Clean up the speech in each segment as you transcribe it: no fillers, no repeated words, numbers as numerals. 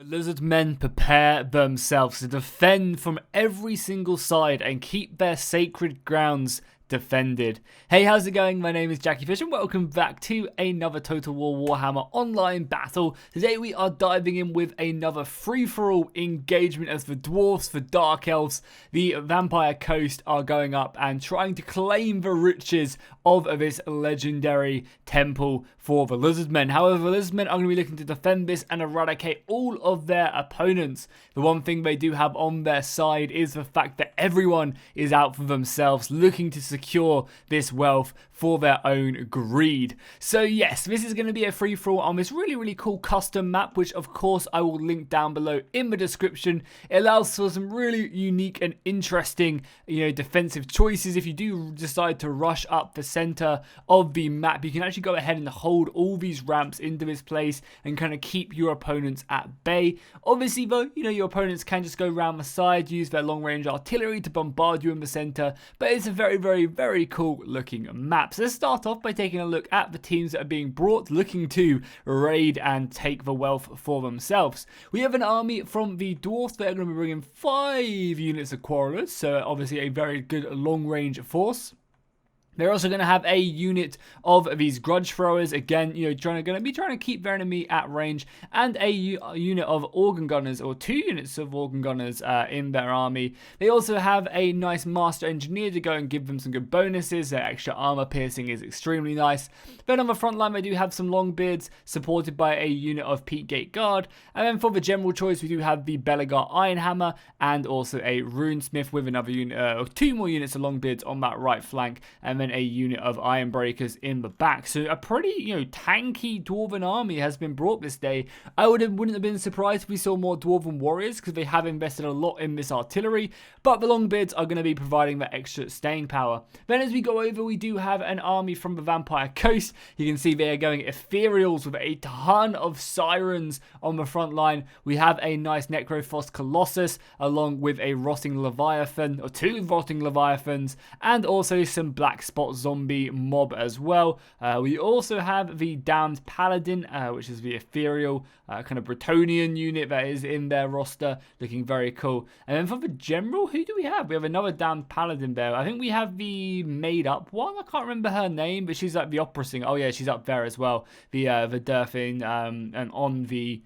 Lizardmen prepare themselves to defend from every single side and keep their sacred grounds defended. Hey, how's it going? My name is Jackie Fish and welcome back to another Total War Warhammer online battle. Today we are diving in with another free-for-all engagement as the dwarves, the dark elves, the vampire coast are going up and trying to claim the riches of this legendary temple for the Lizardmen. However, the Lizardmen are going to be looking to defend this and eradicate all of their opponents. The one thing they do have on their side is the fact that everyone is out for themselves, looking to secure this wealth for their own greed. So yes, this is going to be a free-for-all on this really cool custom map, which of course I will link down below in the description. It allows for some really unique and interesting, defensive choices. If you do decide to rush up the center of the map, you can actually go ahead and hold all these ramps into this place and kind of keep your opponents at bay. Obviously though, your opponents can just go around the side, use their long-range artillery to bombard you in the center, but it's a very cool looking map. So let's start off by taking a look at the teams that are being brought, looking to raid and take the wealth for themselves. We have an army from the dwarves that are going to be bringing 5 units of quarrelers, so obviously a very good long-range force. They're also going to have a unit of these grudge throwers, again, going to be trying to keep their enemy at range, and a unit of organ gunners, or 2 units of organ gunners in their army. They also have a nice master engineer to go and give them some good bonuses. Their extra armor piercing is extremely nice. Then on the front line, they do have some longbeards, supported by a unit of Peak Gate Guard. And then for the general choice, we do have the Belagar Iron Hammer, and also a Runesmith with another unit, or 2 more units of longbeards on that right flank, and then a unit of iron breakers in the back. So a pretty tanky dwarven army has been brought this day. I wouldn't have been surprised if we saw more dwarven warriors, because they have invested a lot in this artillery, but the longbeards are going to be providing that extra staying power. Then as we go over, we do have an army from the vampire coast. You can see they are going ethereals with a ton of sirens on the front line. We have a nice necrophos colossus along with a rotting leviathan, or 2 rotting leviathans, and also some black spot zombie mob as well. We also have the damned paladin, which is the ethereal kind of Bretonian unit that is in their roster, looking very cool. And then for the general, who do we have? We have another damned paladin there. I think we have the made up one. I can't remember her name, but she's like the opera singer. Oh yeah, she's up there as well. The Durfin, and on the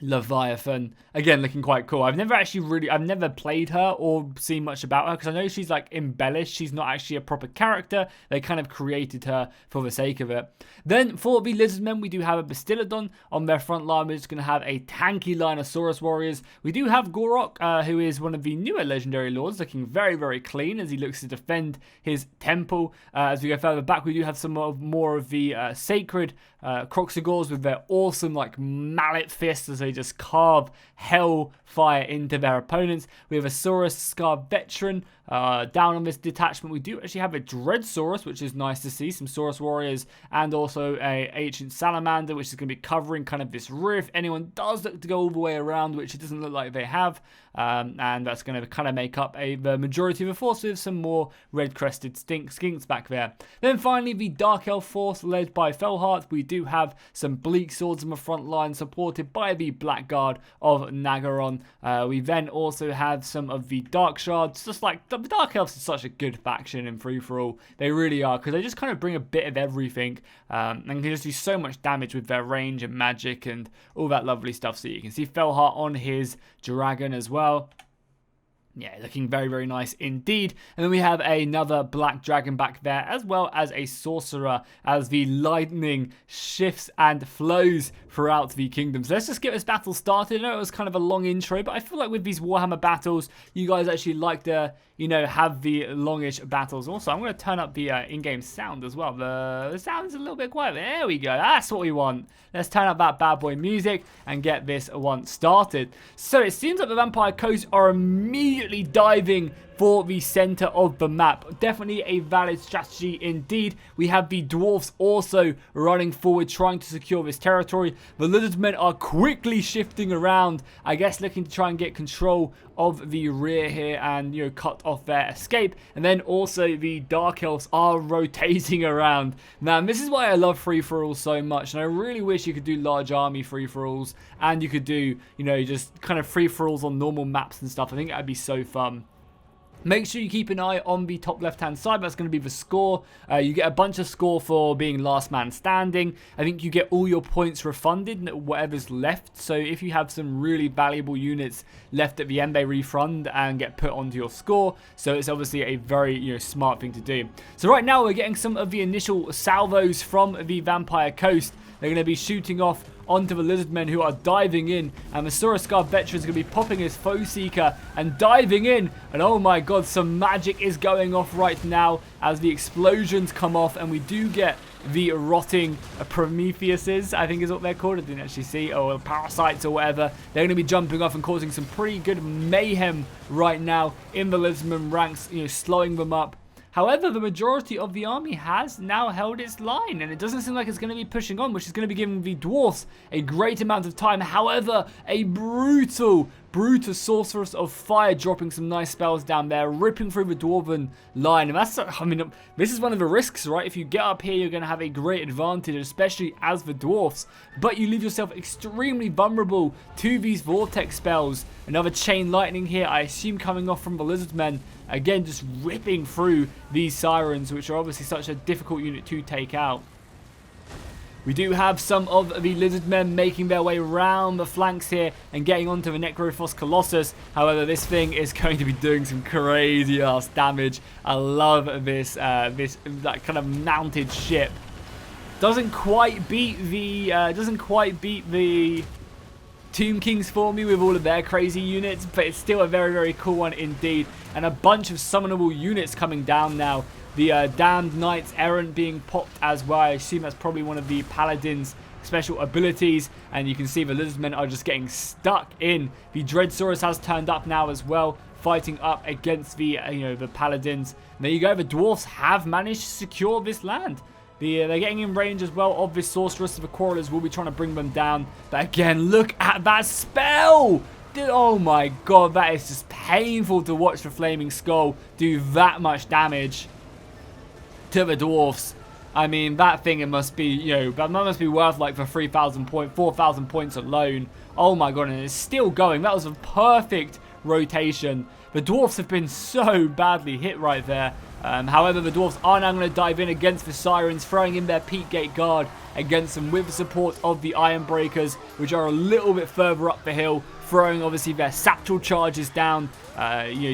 Leviathan, again looking quite cool. I've never played her or seen much about her, because I know she's like embellished. She's not actually a proper character. They kind of created her for the sake of it. Then for the Lizardmen, we do have a Bastillodon on their front line. We're just going to have a tanky line of Saurus warriors. We do have GOR ROK, who is one of the newer legendary lords, looking very clean as he looks to defend his temple. As we go further back, we do have some more of the sacred Croxigors with their awesome mallet fists as they just carve hellfire into their opponents. We have a Saurus Scar veteran down on this detachment. We do actually have a Dread Saurus, which is nice to see. Some Saurus warriors, and also a ancient salamander, which is going to be covering kind of this rear if anyone does look to go all the way around, which it doesn't look like they have. And that's going to kind of make up the majority of the force with some more red-crested skinks back there. Then finally, the Dark Elf force led by Felheart. We do have some bleak swords on the front line, supported by the Blackguard of Nagaron. We then also have some of the Dark Shards. Just like the Dark Elves is such a good faction in free-for-all. They really are, because they just kind of bring a bit of everything, and can just do so much damage with their range and magic and all that lovely stuff. So you can see Felheart on his dragon as well. Yeah, looking very nice indeed. And then we have another black dragon back there, as well as a sorcerer, as the lightning shifts and flows throughout the kingdom. So let's just get this battle started. I know it was kind of a long intro, but I feel like with these Warhammer battles, you guys actually like to, have the longish battles. Also, I'm going to turn up the in-game sound as well. The sound is a little bit quiet. There we go. That's what we want. Let's turn up that bad boy music and get this one started. So it seems like the Vampire Coast are immediately diving for the center of the map. Definitely a valid strategy indeed. We have the dwarfs also running forward, trying to secure this territory. The Lizardmen are quickly shifting around, I guess looking to try and get control of the rear here and, you know, cut off their escape. And then also the Dark Elves are rotating around. Now, this is why I love free-for-alls so much, and I really wish you could do large army free-for-alls, and you could do, you know, just kind of free-for-alls on normal maps and stuff. I think that'd be so fun. Make sure you keep an eye on the top left-hand side. That's going to be the score. You get a bunch of score for being last man standing. I think you get all your points refunded, whatever's left. So if you have some really valuable units left at the end, they refund and get put onto your score. So it's obviously a very, you know, smart thing to do. So right now we're getting some of the initial salvos from the Vampire Coast. They're going to be shooting off onto the Lizardmen, who are diving in, and the Saurian veteran is going to be popping his Foe Seeker and diving in, and oh my god, some magic is going off right now as the explosions come off, and we do get the rotting Prometheuses, I think is what they're called. I didn't actually see, or parasites or whatever. They're going to be jumping off and causing some pretty good mayhem right now in the Lizardmen ranks, you know, slowing them up. However, the majority of the army has now held its line, and it doesn't seem like it's going to be pushing on, which is going to be giving the dwarfs a great amount of time. However, a brutal Sorceress of Fire dropping some nice spells down there, ripping through the dwarven line. And that's, I mean, this is one of the risks, right? If you get up here, you're going to have a great advantage, especially as the dwarfs, but you leave yourself extremely vulnerable to these vortex spells. Another chain lightning here, I assume coming off from the Lizardmen. Again, just ripping through these sirens, which are obviously such a difficult unit to take out. We do have some of the Lizardmen making their way around the flanks here and getting onto the Necrophos Colossus. However, this thing is going to be doing some crazy ass damage. I love this, that kind of mounted ship. Doesn't quite beat the Tomb Kings for me with all of their crazy units, but it's still a very, very cool one indeed. And a bunch of summonable units coming down now. The Damned Knights Errant being popped as well. I assume that's probably one of the Paladin's special abilities. And you can see the Lizardmen are just getting stuck in. The Dreadsaurus has turned up now as well, fighting up against the, the Paladins. And there you go. The Dwarfs have managed to secure this land. They're getting in range as well of this Sorceress. The Quarrelers will be trying to bring them down. But again, look at that spell! Oh my god, that is just painful to watch the Flaming Skull do that much damage to the Dwarfs. I mean, that thing, it must be, that must be worth like for 4,000 points alone. Oh my god, and it's still going. That was a perfect rotation. The Dwarfs have been so badly hit right there. However, the Dwarfs are now going to dive in against the Sirens, throwing in their Peak Gate Guard against them with the support of the Iron Breakers, which are a little bit further up the hill, throwing obviously their Satchel Charges down,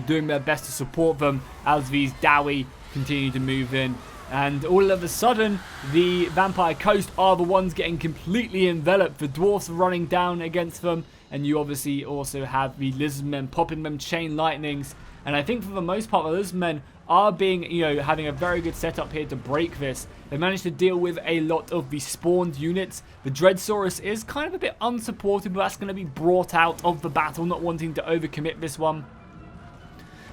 doing their best to support them as these Dowie continue to move in. And all of a sudden, the Vampire Coast are the ones getting completely enveloped. The Dwarfs are running down against them, and you obviously also have the Lizardmen popping them chain lightnings. And I think for the most part, the Lizardmen are being, having a very good setup here to break this. They managed to deal with a lot of the spawned units. The Dreadsaurus is kind of a bit unsupported, but that's going to be brought out of the battle, not wanting to overcommit this one.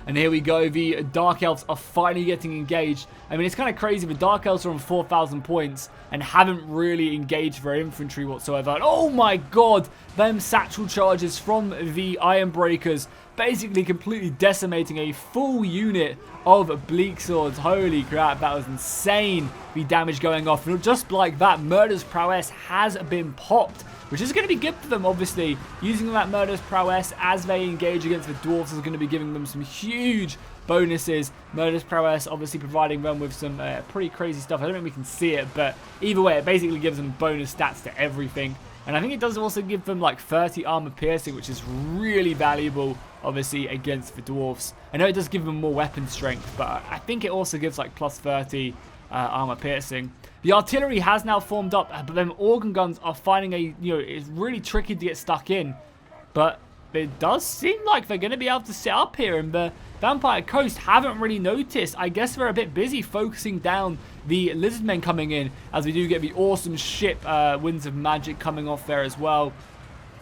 And here we go, the Dark Elves are finally getting engaged. I mean, it's kind of crazy, the Dark Elves are on 4,000 points and haven't really engaged their infantry whatsoever. And oh my god, them Satchel Charges from the Iron Breakers, basically completely decimating a full unit of Bleak Swords. Holy crap, that was insane, the damage going off. And just like that, Murder's Prowess has been popped, which is going to be good for them, obviously. Using that Murder's Prowess as they engage against the Dwarfs is going to be giving them some huge bonuses. Murder's Prowess obviously providing them with some pretty crazy stuff. I don't think we can see it, but either way, it basically gives them bonus stats to everything. And I think it does also give them like 30 armor piercing, which is really valuable, obviously, against the Dwarfs. I know it does give them more weapon strength, but I think it also gives like plus 30 armor piercing. The artillery has now formed up, but then organ guns are finding it's really tricky to get stuck in. But it does seem like they're going to be able to set up here, and the Vampire Coast haven't really noticed. I guess they're a bit busy focusing down the Lizardmen coming in, as we do get the awesome ship Winds of Magic coming off there as well.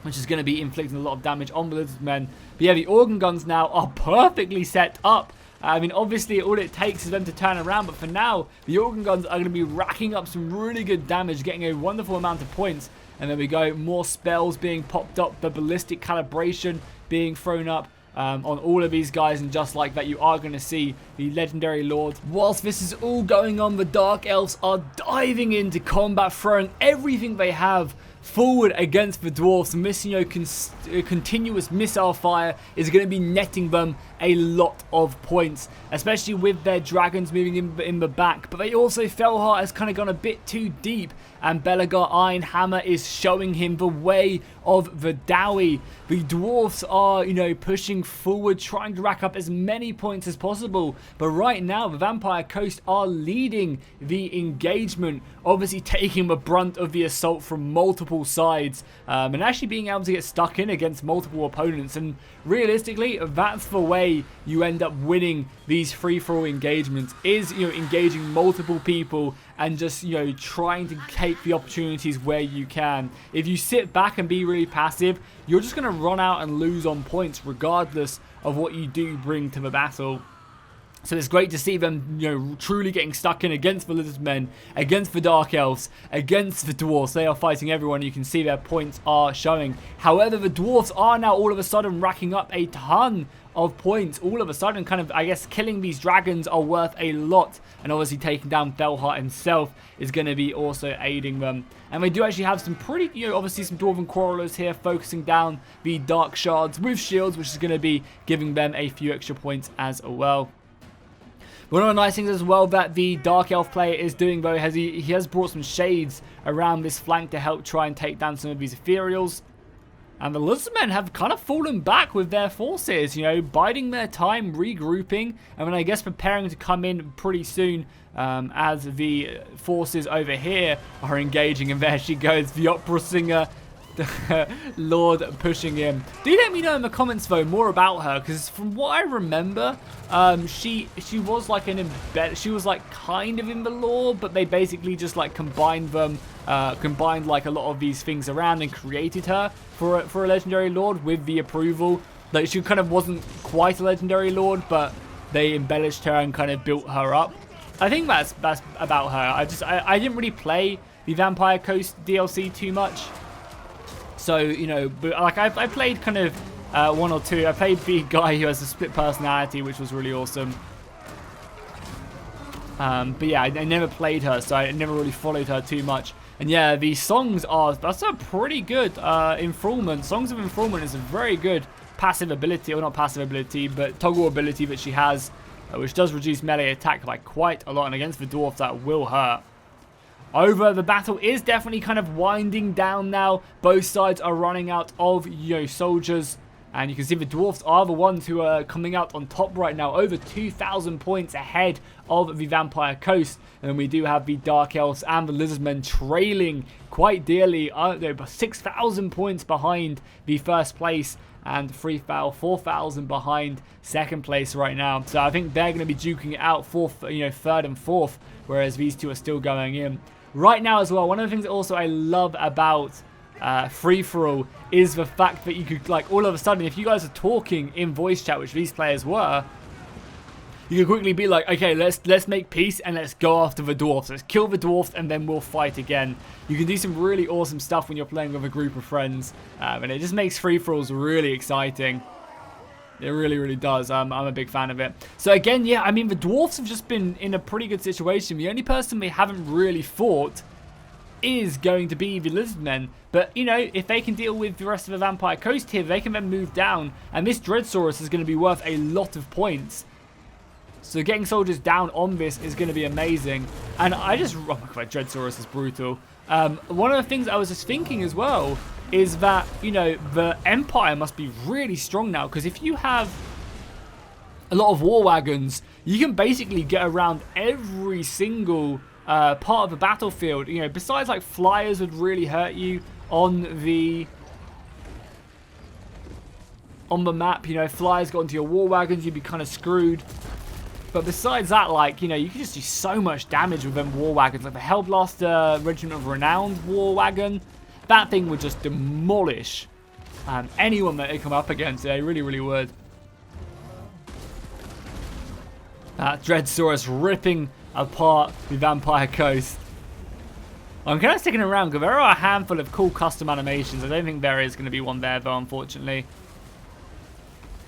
which is going to be inflicting a lot of damage on the Lizardmen. But yeah, the organ guns now are perfectly set up. I mean, obviously, all it takes is them to turn around, but for now, the organ guns are going to be racking up some really good damage, getting a wonderful amount of points. And there we go, more spells being popped up, the ballistic calibration being thrown up on all of these guys, and just like that, you are going to see the Legendary Lord. Whilst this is all going on, the Dark Elves are diving into combat, throwing everything they have forward against the dwarfs, and this, continuous missile fire is going to be netting them a lot of points, especially with their dragons moving in the back. But they also, Felhart has kind of gone a bit too deep, and Belagar Ironhammer is showing him the way of the Dowie. The dwarfs are, pushing forward, trying to rack up as many points as possible. But right now, the Vampire Coast are leading the engagement, obviously taking the brunt of the assault from multiple sides, and actually being able to get stuck in against multiple opponents. And realistically, that's the way you end up winning these free-for-all engagements, is engaging multiple people and just trying to take the opportunities where you can. If you sit back and be really passive, you're just going to run out and lose on points regardless of what you do bring to the battle. So it's great to see them, truly getting stuck in against the Lizardmen, against the Dark Elves, against the Dwarfs. They are fighting everyone. You can see their points are showing. However, the Dwarfs are now all of a sudden racking up a ton of points. All of a sudden, kind of, I guess, killing these dragons are worth a lot. And obviously taking down Felhart himself is going to be also aiding them. And we do actually have some pretty, obviously some Dwarven Quarrelers here focusing down the Dark Shards with shields, which is going to be giving them a few extra points as well. One of the nice things as well that the Dark Elf player is doing, though, he has brought some shades around this flank to help try and take down some of these ethereals. And the Lizardmen have kind of fallen back with their forces, biding their time, regrouping, and then I guess preparing to come in pretty soon as the forces over here are engaging. And there she goes, the opera singer Lord pushing him. Do let me know in the comments though more about her, because from what I remember, she was like she was like kind of in the lore, but they basically just like combined like a lot of these things around and created her for a legendary lord with the approval. Like, she kind of wasn't quite a legendary lord, but they embellished her and kind of built her up. I think that's about her. I didn't really play the Vampire Coast DLC too much. So, but like I played kind of one or two. I played the guy who has a split personality, which was really awesome. But yeah, I never played her, so I never really followed her too much. And yeah, the songs that's a pretty good Enthrallment. Songs of Enthrallment is a very good passive ability, or not passive ability, but toggle ability that she has, which does reduce melee attack by quite a lot, and against the dwarf that will hurt. Over, the battle is definitely kind of winding down now. Both sides are running out of soldiers, and you can see the dwarfs are the ones who are coming out on top right now, over 2,000 points ahead of the Vampire Coast. And we do have the Dark Elves and the Lizardmen trailing quite dearly, 6,000 points behind the first place, and 4,000 behind second place right now. So I think they're going to be duking it out for third and fourth, whereas these two are still going in. Right now as well, one of the things that also I love about free-for-all is the fact that you could, like, all of a sudden, if you guys are talking in voice chat, which these players were, you could quickly be like, okay, let's make peace and let's go after the dwarfs. Let's kill the dwarfs and then we'll fight again. You can do some really awesome stuff when you're playing with a group of friends, and it just makes free-for-alls really exciting. It really, really does. I'm a big fan of it. So again, yeah, I mean, the dwarfs have just been in a pretty good situation. The only person they haven't really fought is going to be the Lizardmen. But, if they can deal with the rest of the Vampire Coast here, they can then move down. And this Dreadsaurus is going to be worth a lot of points. So getting soldiers down on this is going to be amazing. And oh my god, Dreadsaurus is brutal. One of the things I was just thinking as well is that, the Empire must be really strong now, because if you have a lot of war wagons, you can basically get around every single part of the battlefield. Besides, like, flyers would really hurt you on the map. Flyers got into your war wagons, you'd be kind of screwed. But besides that, like, you can just do so much damage with them war wagons. Like the Hellblaster Regiment of Renowned war wagon, that thing would just demolish anyone that they come up against. They really, really would. That Dreadsaurus ripping apart the Vampire Coast. I'm kind of sticking around because there are a handful of cool custom animations. I don't think there is going to be one there, though, unfortunately.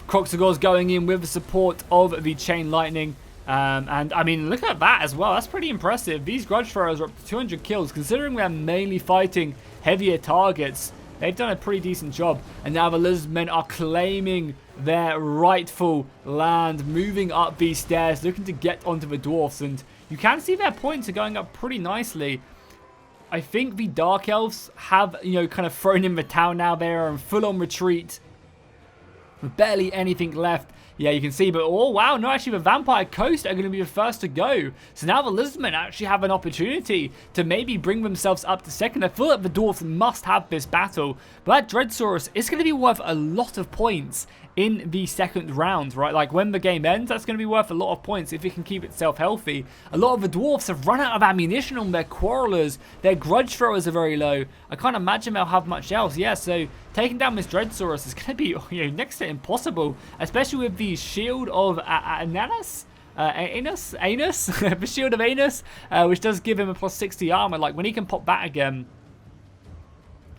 Kroxigor's going in with the support of the Chain Lightning. And, I mean, look at that as well. That's pretty impressive. These Grudge Throwers are up to 200 kills. Considering they're mainly fighting heavier targets, they've done a pretty decent job. And now the Lizardmen are claiming their rightful land, moving up these stairs, looking to get onto the Dwarfs. And you can see their points are going up pretty nicely. I think the Dark Elves have, you know, kind of thrown in the town now. They are in full-on retreat. Barely anything left. Yeah, you can see, but oh wow, no, actually the Vampire Coast are going to be the first to go. So now the Lizardmen actually have an opportunity to maybe bring themselves up to second. I feel like the Dwarfs must have this battle, but that Dreadsaurus is going to be worth a lot of points in the second round, right? Like when the game ends, that's going to be worth a lot of points if it can keep itself healthy. A lot of the Dwarfs have run out of ammunition on their Quarrelers. Their Grudge Throwers are very low. I can't imagine they'll have much else. Yeah, so taking down this Dreadsaurus is going to be, you know, next to impossible, especially with the Shield of Anus. Anus? The Shield of Anus, which does give him a plus 60 armor. Like when he can pop that again,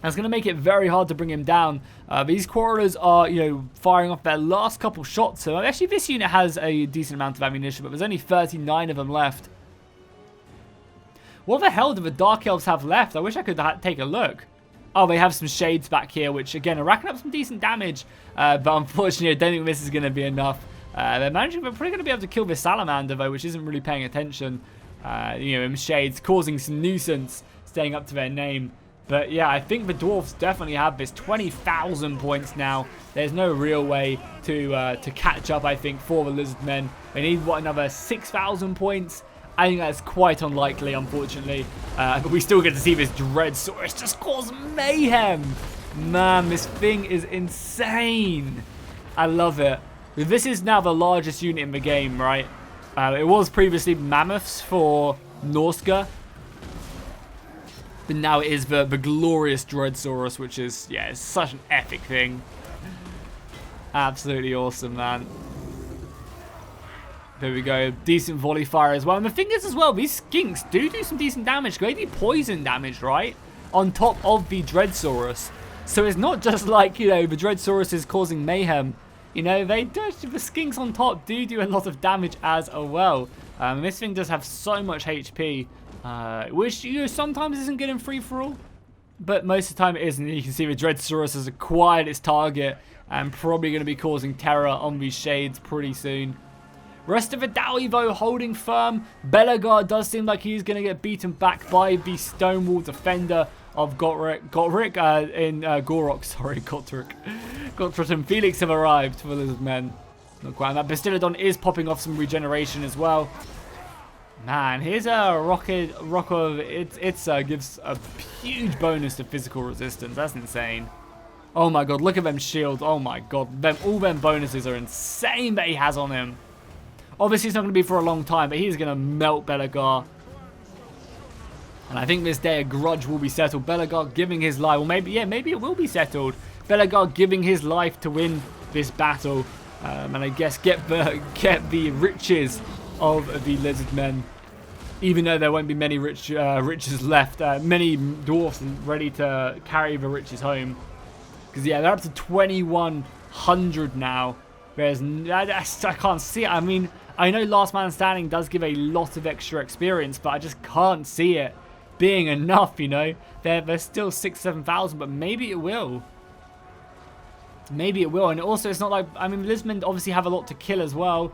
that's going to make it very hard to bring him down. These Quarrelers are, you know, firing off their last couple shots. So actually this unit has a decent amount of ammunition, but there's only 39 of them left. What the hell do the Dark Elves have left? I wish I could take a look. Oh, they have some shades back here, which again are racking up some decent damage. But unfortunately, I don't think this is going to be enough. They're probably going to be able to kill this Salamander, though, which isn't really paying attention. You know, in shades, causing some nuisance, staying up to their name. But yeah, I think the Dwarfs definitely have this. 20,000 points now. There's no real way to catch up, I think, for the Lizardmen. They need, what, another 6,000 points? I think that's quite unlikely, unfortunately. But we still get to see this Dreadsaurus just cause mayhem. Man, this thing is insane. I love it. This is now the largest unit in the game, right? It was previously Mammoths for Norska. But now it is the glorious Dreadsaurus, which is, yeah, it's such an epic thing. Absolutely awesome, man. There we go. Decent volley fire as well. And the thing is as well, these skinks do some decent damage. They do poison damage, right? On top of the Dreadsaurus. So it's not just like, you know, the Dreadsaurus is causing mayhem. You know, the skinks on top do a lot of damage as well. This thing does have so much HP. Which, you know, sometimes isn't good in free-for-all. But most of the time it isn't. You can see the Dreadsaurus has acquired its target. And probably going to be causing terror on these shades pretty soon. Rest of the Dowie, though, holding firm. Belagar does seem like he's going to get beaten back by the Stonewall defender of GOR ROK sorry, Gottrick and Felix have arrived for the Lizardmen. Not quite. And that Bastillodon is popping off some regeneration as well. Man, here's a Rock of Itza gives a huge bonus to physical resistance. That's insane. Oh my god, look at them shields. Oh my god, all them bonuses are insane that he has on him. Obviously, it's not going to be for a long time, but he's going to melt Belagar. And I think this day a grudge will be settled. Belagar giving his life. Well, maybe it will be settled. Belagar giving his life to win this battle. And I guess get the riches of the Lizardmen. Even though there won't be many riches left. Many dwarfs ready to carry the riches home. Because, yeah, they're up to 2,100 now. Whereas, I can't see it. I mean, I know Last Man Standing does give a lot of extra experience, but I just can't see it being enough, you know. They're still 6,000-7,000, but maybe it will. Maybe it will. And also, it's not like, I mean, Lizardmen obviously have a lot to kill as well.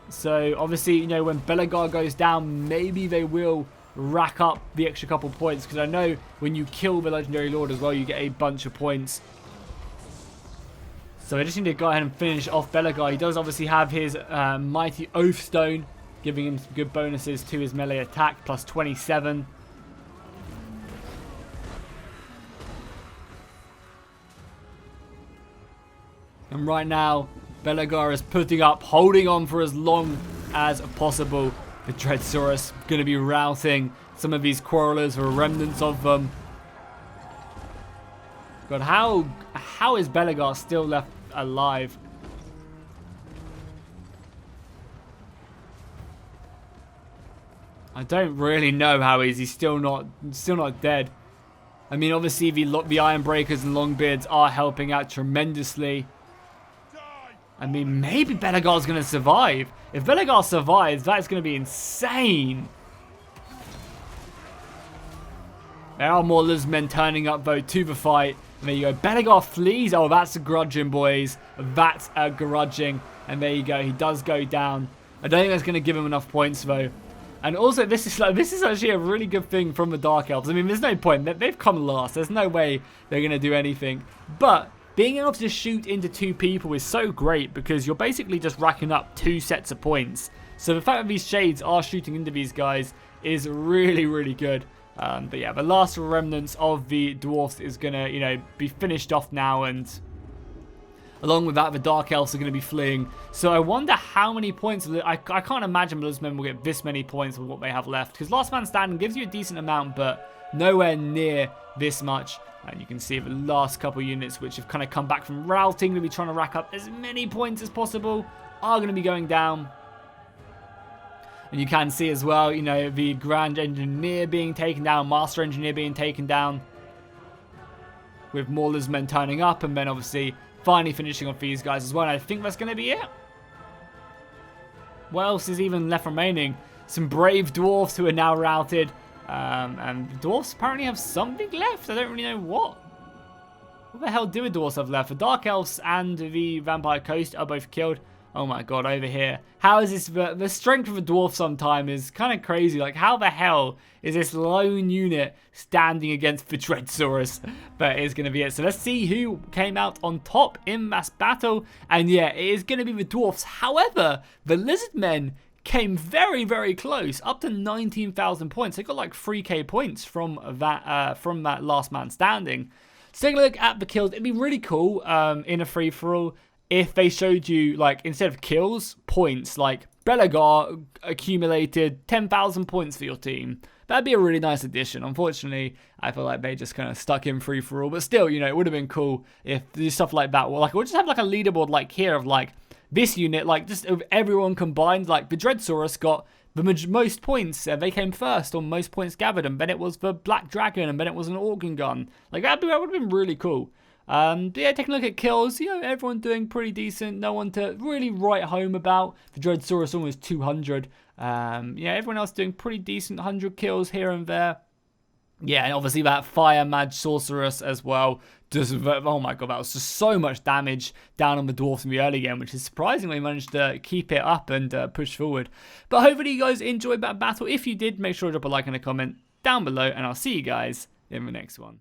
So, obviously, you know, when Belagar goes down, maybe they will rack up the extra couple points. Because I know when you kill the Legendary Lord as well, you get a bunch of points. So I just need to go ahead and finish off Belagar. He does obviously have his Mighty Oath Stone, giving him some good bonuses to his melee attack, plus 27. And right now, Belagar is putting up, holding on for as long as possible. The Dreadsaurus going to be routing some of these Quarrelers, or remnants of them. God, how is Belegar still left alive? I don't really know how he's still not dead. I mean, obviously the Iron Breakers and Longbeards are helping out tremendously. I mean, maybe Belegar's going to survive. If Belegar survives, that's going to be insane. There are more Lizardmen turning up, though, to the fight. And there you go. Belegar flees. Oh, that's a grudging, boys. That's a grudging. And there you go. He does go down. I don't think that's going to give him enough points, though. And also, this is actually a really good thing from the Dark Elves. I mean, there's no point. They've come last. There's no way they're going to do anything. But being able to just shoot into 2 people is so great because you're basically just racking up 2 sets of points. So the fact that these Shades are shooting into these guys is really, really good. But yeah, the last remnants of the Dwarfs is going to, you know, be finished off now, and along with that, the Dark Elves are going to be fleeing. So I wonder how many points. I can't imagine those men will get this many points with what they have left, because Last Man Standing gives you a decent amount, but nowhere near this much. And you can see the last couple units, which have kind of come back from routing, to be trying to rack up as many points as possible, are going to be going down. And you can see as well, you know, the Grand Engineer being taken down, Master Engineer being taken down, with more Lizardmen turning up, and then obviously finally finishing off these guys as well. And I think that's going to be it. What else is even left remaining? Some brave dwarfs who are now routed. And the dwarfs apparently have something left. I don't really know what. What the hell do the dwarfs have left? The Dark Elves and the Vampire Coast are both killed. Oh my god, over here. How is this? The strength of a dwarf sometime is kind of crazy. Like, how the hell is this lone unit standing against the Dreadsaurus? But it is going to be it. So let's see who came out on top in mass battle. And yeah, it is going to be the dwarfs. However, the Lizardmen came very, very close, up to 19,000 points. They got like 3k points from that Last Man Standing. So take a look at the kills. It'd be really cool in a free-for-all if they showed you, like, instead of kills, points. Like, Belegar accumulated 10,000 points for your team. That'd be a really nice addition. Unfortunately, I feel like they just kind of stuck in free-for-all. But still, you know, it would have been cool if stuff like that were, like, we'll just have, like, a leaderboard, like, here of, like, this unit, like, just of everyone combined. Like, the Dreadsaurus got the most points. They came first on most points gathered. And then it was the Black Dragon. And then it was an Organ Gun. Like, that would have been really cool. But yeah, taking a look at kills, you know, everyone doing pretty decent. No one to really write home about. The Dreadsaurus almost 200. Yeah, everyone else doing pretty decent, 100 kills here and there. Yeah, and obviously that Fire Mage Sorceress as well. Just, oh my god, that was just so much damage down on the dwarfs in the early game, which is surprisingly managed to keep it up and push forward. But hopefully you guys enjoyed that battle. If you did, make sure to drop a like and a comment down below, and I'll see you guys in the next one.